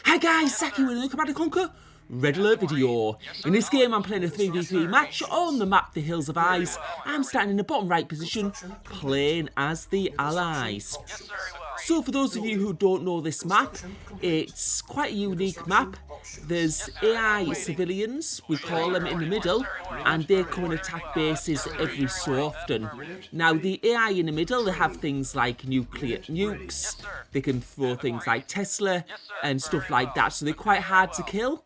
Hi guys, Saki with another Command & Conquer Red Alert video. In this game I'm playing a 3v3 match on the map The Hills of Eyes. I'm standing in the bottom right position, playing as the Allies. So for those of you who don't know this map, it's quite a unique map. There's AI civilians, we call them, in the middle, and they come and attack bases every so often. Now the AI in the middle, they have things like nuclear nukes, they can throw things like Tesla and stuff like that, so they're quite hard to kill.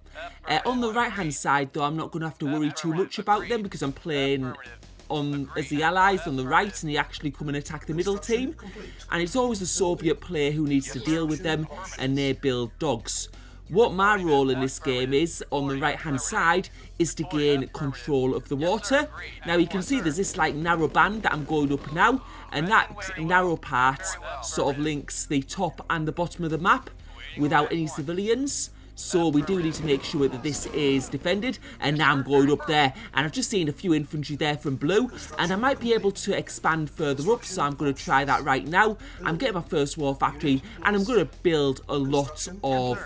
On the right hand side though, I'm not going to have to worry too much about them because I'm playing as the Allies on the right, and they actually come and attack the middle team, and it's always the Soviet player who needs to deal with them, and they build dogs. What my role in this game is, on the right hand side, is to gain control of the water. Now you can see there's this like narrow band that I'm going up now, and that narrow part sort of links the top and the bottom of the map without any civilians. So we do need to make sure that this is defended, and now I'm going up there, and I've just seen a few infantry there from blue, and I might be able to expand further up, so I'm going to try that right now. I'm getting my first war factory, and I'm going to build a lot of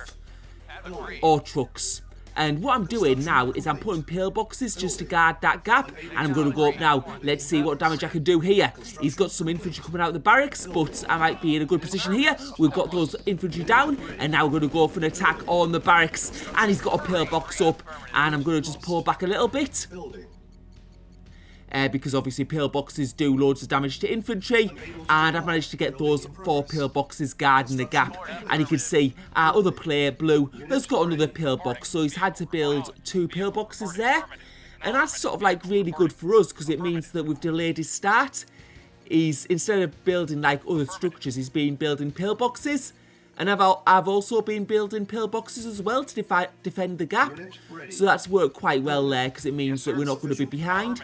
ore trucks. And what I'm doing now is I'm putting pillboxes just to guard that gap, and I'm going to go up now. Let's see what damage I can do here. He's got some infantry coming out of the barracks, but I might be in a good position here. We've got those infantry down, and now we're going to go for an attack on the barracks. And he's got a pillbox up, and I'm going to just pull back a little bit. Because obviously pillboxes do loads of damage to infantry, and I've managed to get those 4 pillboxes guarding the gap. And you can see our other player, blue, has got another pillbox, so he's had to build 2 pillboxes there, and that's sort of like really good for us because it means that we've delayed his start. He's, instead of building like other structures, he's been building pillboxes. And I've also been building pillboxes as well to defend the gap, so that's worked quite well there because it means that we're not going to be behind.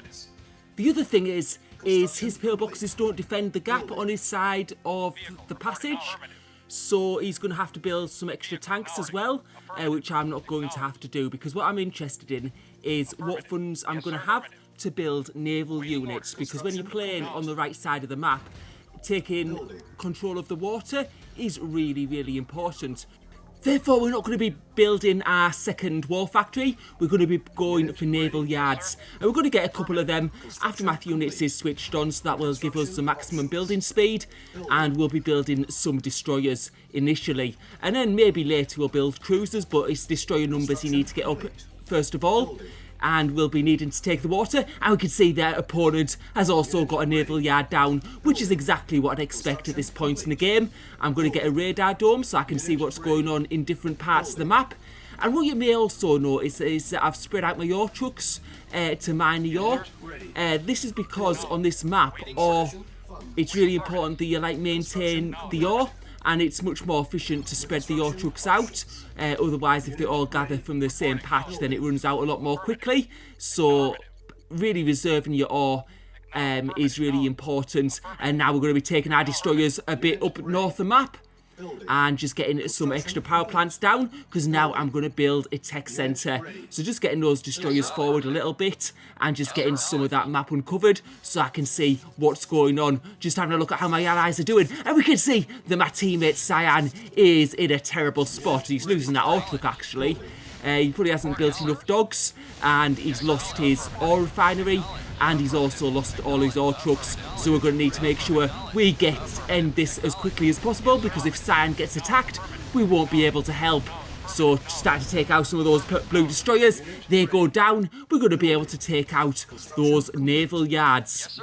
The other thing is his pillboxes don't defend the gap on his side of the passage, so he's going to have to build some extra tanks as well, which I'm not going to have to do, because what I'm interested in is what funds I'm going to have to build naval units, because when you're playing on the right side of the map, taking control of the water is really, really important. Therefore, we're not going to be building our second war factory. We're going to be going for naval yards. And we're going to get a couple of them aftermath units is switched on, so that will give us the maximum building speed. And we'll be building some destroyers initially. And then maybe later we'll build cruisers, but it's destroyer numbers you need to get up first of all. And we'll be needing to take the water, and we can see their opponent has also got a naval yard down, which is exactly what I'd expect at this point in the game. I'm going to get a radar dome so I can see what's going on in different parts of the map. And what you may also notice is that I've spread out my ore trucks to mine the ore. This is because on this map, it's really important that you maintain the ore, and it's much more efficient to spread the ore trucks out. Otherwise, if they all gather from the same patch, then it runs out a lot more quickly. So really reserving your ore is really important. And now we're going to be taking our destroyers a bit up north the map and just getting some extra power plants down, because now I'm going to build a tech centre. So just getting those destroyers forward a little bit and just getting some of that map uncovered so I can see what's going on. Just having a look at how my allies are doing, and we can see that my teammate Cyan is in a terrible spot. He's losing that ore truck actually. He probably hasn't built enough dogs, and he's lost his ore refinery, and he's also lost all his ore trucks. So we're going to need to make sure we end this as quickly as possible, because if Cyan gets attacked, we won't be able to help. So start to take out some of those blue destroyers. They go down. We're going to be able to take out those naval yards.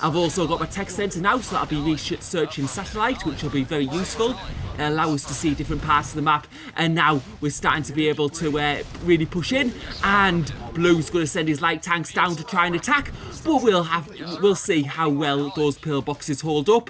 I've also got my tech centre now, so that'll be researching satellite, which will be very useful. Allow us to see different parts of the map, and now we're starting to be able to really push in, and Blue's going to send his light tanks down to try and attack, but we'll see how well those pillboxes hold up.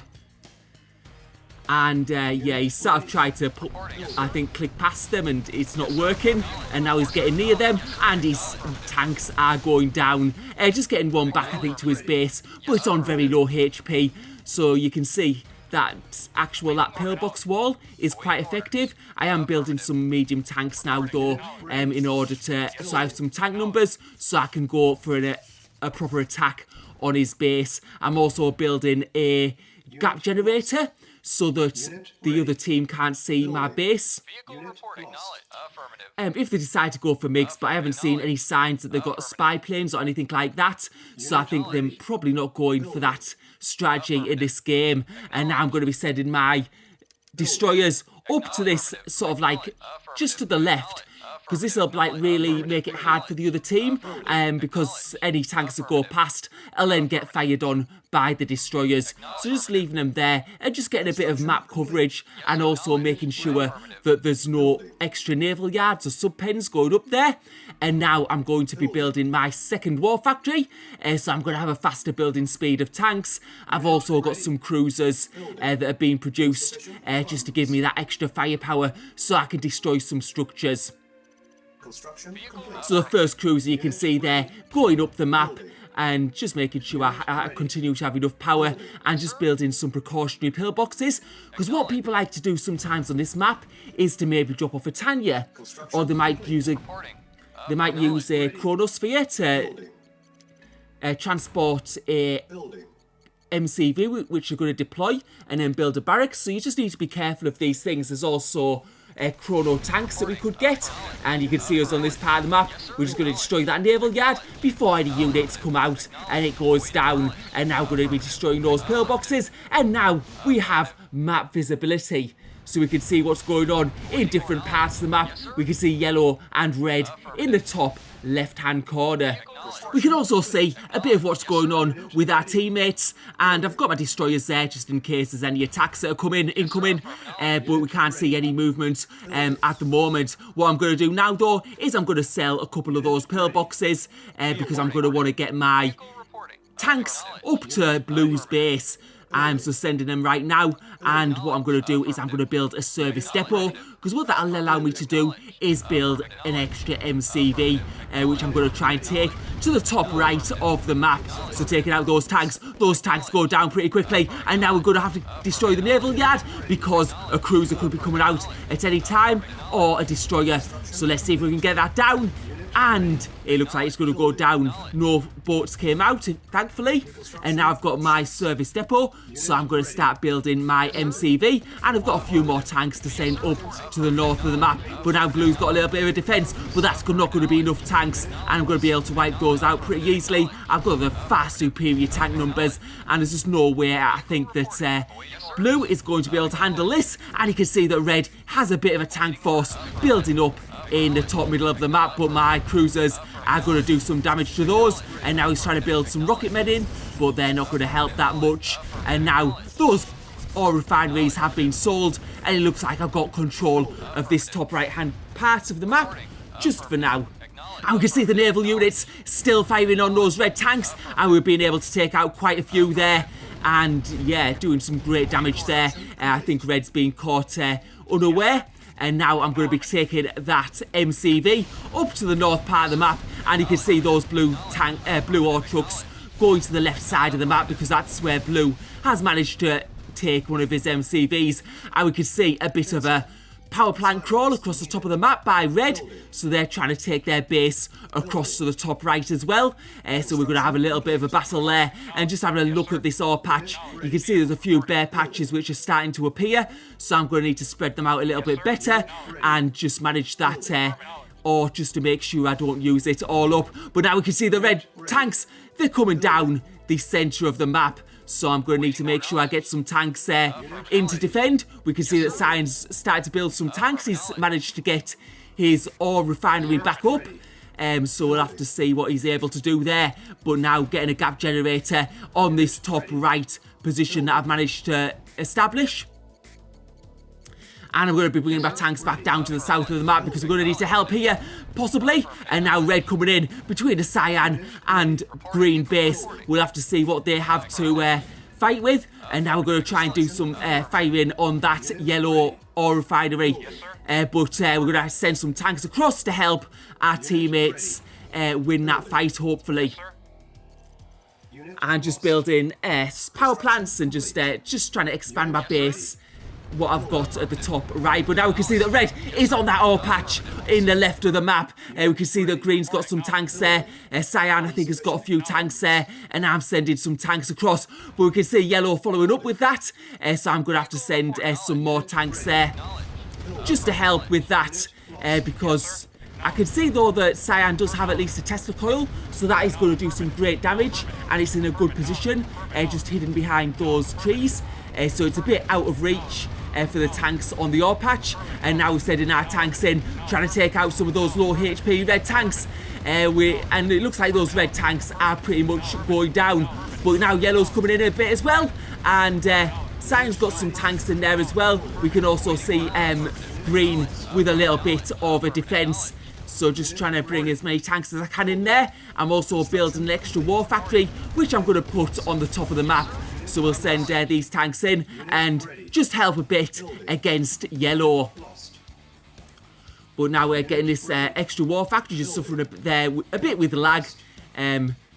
And yeah, he's sort of tried to click past them, and it's not working, and now he's getting near them, and his tanks are going down. Just getting one back, I think, to his base, but it's on very low HP, so you can see that that pillbox wall is quite effective. I am building some medium tanks now though, in order to, so I have some tank numbers so I can go for a proper attack on his base. I'm also building a gap generator so that the other team can't see my base. If they decide to go for MiGs, but I haven't seen any signs that they've got spy planes or anything like that, so I think they're probably not going for that strategy in this game. And now I'm going to be sending my destroyers up to this sort of like just to the left, because this will like really make it hard for the other team, because any tanks that go past will then get fired on by the destroyers. So just leaving them there and just getting a bit of map coverage, and also making sure that there's no extra naval yards or sub-pens going up there. And now I'm going to be building my second war factory, so I'm going to have a faster building speed of tanks. I've also got some cruisers that are being produced just to give me that extra firepower so I can destroy some structures. So the first cruiser you can see there going up the map, and just making sure I continue to have enough power, and just building some precautionary pillboxes, because what people like to do sometimes on this map is to maybe drop off a Tanya, or they might use a chronosphere to transport a MCV which you're going to deploy and then build a barracks. So you just need to be careful of these things. There's also chrono tanks that we could get, and you can see us on this part of the map. We're just going to destroy that naval yard before any units come out and it goes down, and now we're going to be destroying those pillboxes. And now we have map visibility, so we can see what's going on in different parts of the map. We can see yellow and red in the top left hand corner. We can also see a bit of what's going on with our teammates, and I've got my destroyers there just in case there's any attacks that are incoming, but we can't see any movement at the moment. What I'm going to do now though is I'm going to sell a couple of those pillboxes, because I'm going to want to get my tanks up to Blue's base. I'm so sending them right now, and what I'm going to do is I'm going to build a service depot, because what that'll allow me to do is build an extra MCV, which I'm going to try and take to the top right of the map. So taking out those tanks go down pretty quickly, and now we're going to have to destroy the naval yard, because a cruiser could be coming out at any time, or a destroyer. So let's see if we can get that down. And it looks like it's going to go down. No boats came out, thankfully. And now I've got my service depot, so I'm going to start building my MCV. And I've got a few more tanks to send up to the north of the map. But now Blue's got a little bit of a defence, but that's not going to be enough tanks, and I'm going to be able to wipe those out pretty easily. I've got the far superior tank numbers, and there's just no way I think that Blue is going to be able to handle this. And you can see that Red has a bit of a tank force building up in the top middle of the map, but my cruisers are going to do some damage to those. And now he's trying to build some rocket men in, but they're not going to help that much. And now those ore refineries have been sold, and it looks like I've got control of this top right hand part of the map, just for now. And we can see the naval units still firing on those red tanks, and we've been able to take out quite a few there. And yeah, doing some great damage there. I think Red's been caught unaware. And now I'm going to be taking that MCV up to the north part of the map, and you can see those blue ore trucks going to the left side of the map, because that's where Blue has managed to take one of his MCVs. And we can see a bit of a power plant crawl across the top of the map by Red, so they're trying to take their base across to the top right as well. So we're going to have a little bit of a battle there. And just having a look at this ore patch, you can see there's a few bare patches which are starting to appear, so I'm going to need to spread them out a little bit better and just manage that ore just to make sure I don't use it all up. But now we can see the red tanks, they're coming down the centre of the map. So I'm going to need to make sure I get some tanks in to defend. We can see that Cyan's started to build some tanks. He's managed to get his ore refinery back up. So we'll have to see what he's able to do there. But now getting a gap generator on this top right position that I've managed to establish. And I'm going to be bringing my tanks back down to the south of the map, because we're going to need to help here, possibly. And now Red coming in between the Cyan and Green base. We'll have to see what they have to fight with. And now we're going to try and do some firing on that yellow ore refinery. But we're going to send some tanks across to help our teammates win that fight, hopefully. And just building power plants and just trying to expand my base what I've got at the top right. But now we can see that red is on that ore patch in the left of the map. We can see that green's got some tanks there. Cyan, I think, has got a few tanks there. And I'm sending some tanks across. But we can see yellow following up with that. So I'm going to have to send some more tanks there just to help with that. Because I can see, though, that Cyan does have at least a Tesla coil. So that is going to do some great damage. And it's in a good position, just hidden behind those trees. So it's a bit out of reach for the tanks on the ore patch. And now we're sending our tanks in, trying to take out some of those low HP red tanks. And it looks like those red tanks are pretty much going down. But now yellow's coming in a bit as well. And Cyan's got some tanks in there as well. We can also see green with a little bit of a defense. So just trying to bring as many tanks as I can in there. I'm also building an extra war factory, which I'm going to put on the top of the map. So we'll send these tanks in and just help a bit against yellow. But now we're getting this extra war factory, just suffering a bit with lag.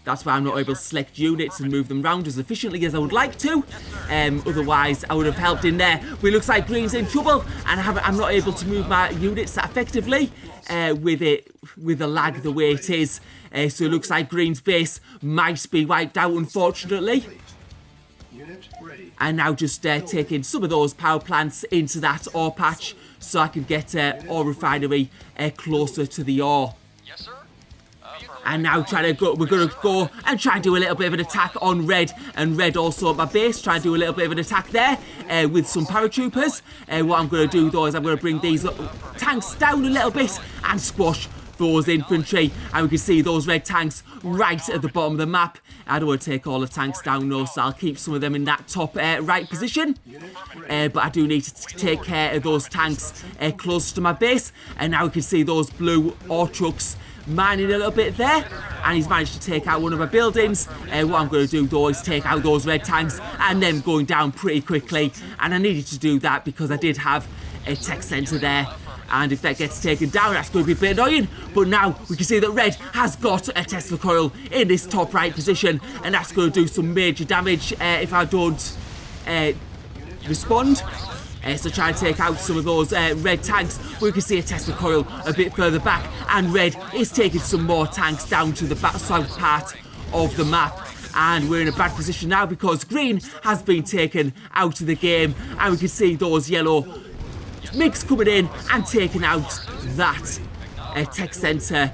That's why I'm not able to select units and move them around as efficiently as I would like to. Otherwise, I would have helped in there. But it looks like green's in trouble, and I'm not able to move my units that effectively with the lag the way it is. So it looks like green's base might be wiped out, unfortunately. And now just taking some of those power plants into that ore patch so I can get ore refinery closer to the ore. Yes, sir. And now we're going to go and try and do a little bit of an attack on red. And red also at my base, try and do a little bit of an attack there with some paratroopers. What I'm going to do, though, is I'm going to bring these tanks down a little bit and squash those infantry. And we can see those red tanks right at the bottom of the map. I don't want to take all the tanks down, though, so I'll keep some of them in that top right position. But I do need to take care of those tanks close to my base. And now we can see those blue ore trucks mining a little bit there, and he's managed to take out one of my buildings. What I'm going to do, though, is take out those red tanks and them going down pretty quickly. And I needed to do that because I did have a tech center there, and if that gets taken down, that's going to be a bit annoying. But now we can see that red has got a Tesla coil in this top right position, and that's going to do some major damage if I don't respond. So try to take out some of those red tanks. We can see a Tesla coil a bit further back, and red is taking some more tanks down to the south part of the map. And we're in a bad position now because green has been taken out of the game, and we can see those yellow MiGs coming in and taking out that tech center.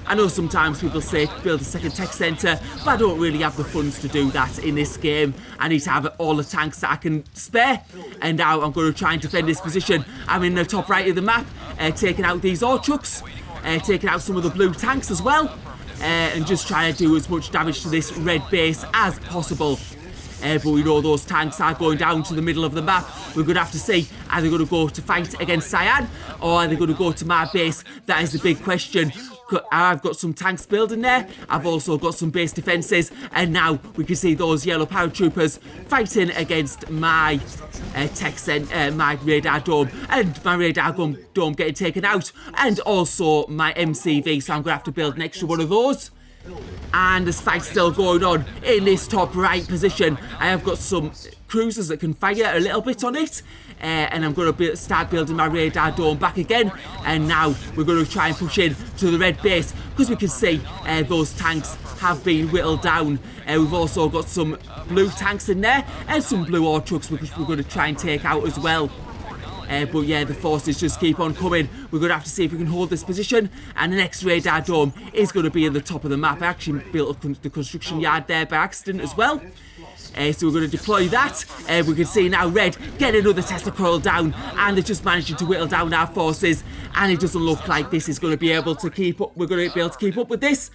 I know sometimes people say build a second tech center, but I don't really have the funds to do that in this game. I need to have all the tanks that I can spare. And now I'm going to try and defend this position. I'm in the top right of the map, taking out these ore trucks, taking out some of the blue tanks as well, and just trying to do as much damage to this red base as possible. But we know those tanks are going down to the middle of the map. We're going to have to see, are they going to go to fight against Cyan, or are they going to go to my base? That is the big question. I've got some tanks building there. I've also got some base defences, and now we can see those yellow paratroopers fighting against my my radar dome, and my radar dome getting taken out, and also my MCV. So I'm going to have to build an extra one of those. And this fight's still going on in this top right position. I have got some cruisers that can fire a little bit on it. And I'm going to start building my radar dome back again. And now we're going to try and push in to the red base, because we can see those tanks have been whittled down. We've also got some blue tanks in there and some blue ore trucks which we're going to try and take out as well. But yeah, the forces just keep on coming. We're going to have to see if we can hold this position. And the next radar dome is going to be at the top of the map. I actually built the construction yard there by accident as well. So we're going to deploy that. We can see now red get another Tesla coil down, and they're just managing to whittle down our forces. And it doesn't look like this is going to be able to keep up. We're going to be able to keep up with this.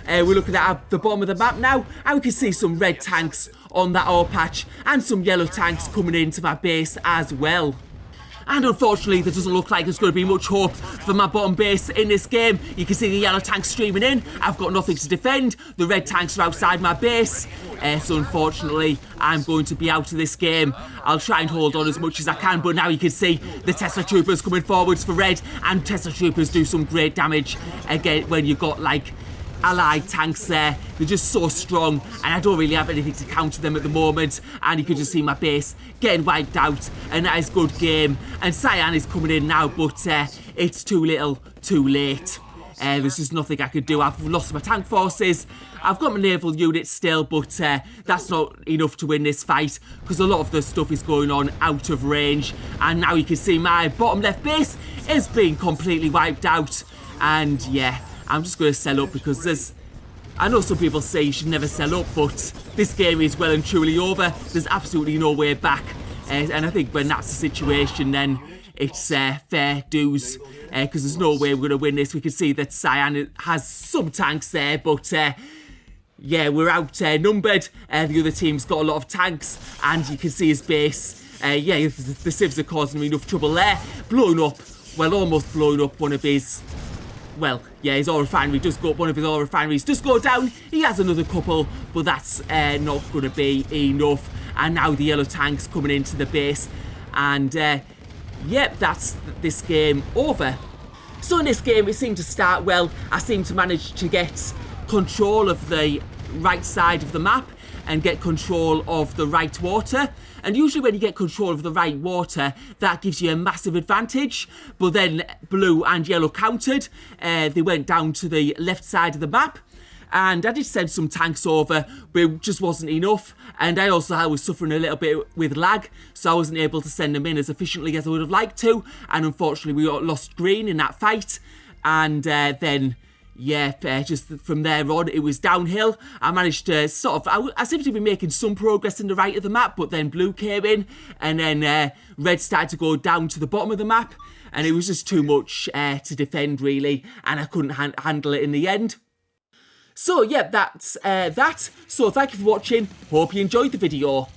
We're looking at the bottom of the map now, and we can see some red tanks on that ore patch and some yellow tanks coming into my base as well. And unfortunately, there doesn't look like there's going to be much hope for my bottom base in this game. You can see the yellow tanks streaming in. I've got nothing to defend. The red tanks are outside my base. So unfortunately, I'm going to be out of this game. I'll try and hold on as much as I can, but now you can see the Tesla troopers coming forwards for red, and Tesla troopers do some great damage again when you've got like allied tanks there. They're just so strong, and I don't really have anything to counter them at the moment. And you can just see my base getting wiped out, and that is a good game. And Cyan is coming in now, but it's too little, too late. There's just nothing I could do. I've lost my tank forces. I've got my naval units still, but that's not enough to win this fight because a lot of the stuff is going on out of range. And now you can see my bottom left base is being completely wiped out. And yeah, I'm just going to sell up because I know some people say you should never sell up, but this game is well and truly over. There's absolutely no way back. And I think when that's the situation, then it's fair dues, because there's no way we're going to win this. We can see that Cyan has some tanks there, but yeah, we're outnumbered. The other team's got a lot of tanks, and you can see his base. Yeah, the civs are causing him enough trouble there. Blowing up, well, almost blowing up one of his... Well, yeah, his oil refinery does go up. One of his oil refineries does go down. He has another couple, but that's not going to be enough. And now the yellow tank's coming into the base. And, yep, that's this game over. So in this game, it seemed to start well. I seemed to manage to get control of the right side of the map and get control of the right water. And usually when you get control of the right water, that gives you a massive advantage. But then blue and yellow countered. They went down to the left side of the map. And I did send some tanks over, but it just wasn't enough. And I was suffering a little bit with lag, so I wasn't able to send them in as efficiently as I would have liked to. And unfortunately, we lost green in that fight. And then, yeah, just from there on, it was downhill. I managed to I seemed to be making some progress in the right of the map, but then blue came in, and then red started to go down to the bottom of the map. And it was just too much to defend, really, and I couldn't handle it in the end. So, yeah, that's that. So, thank you for watching. Hope you enjoyed the video.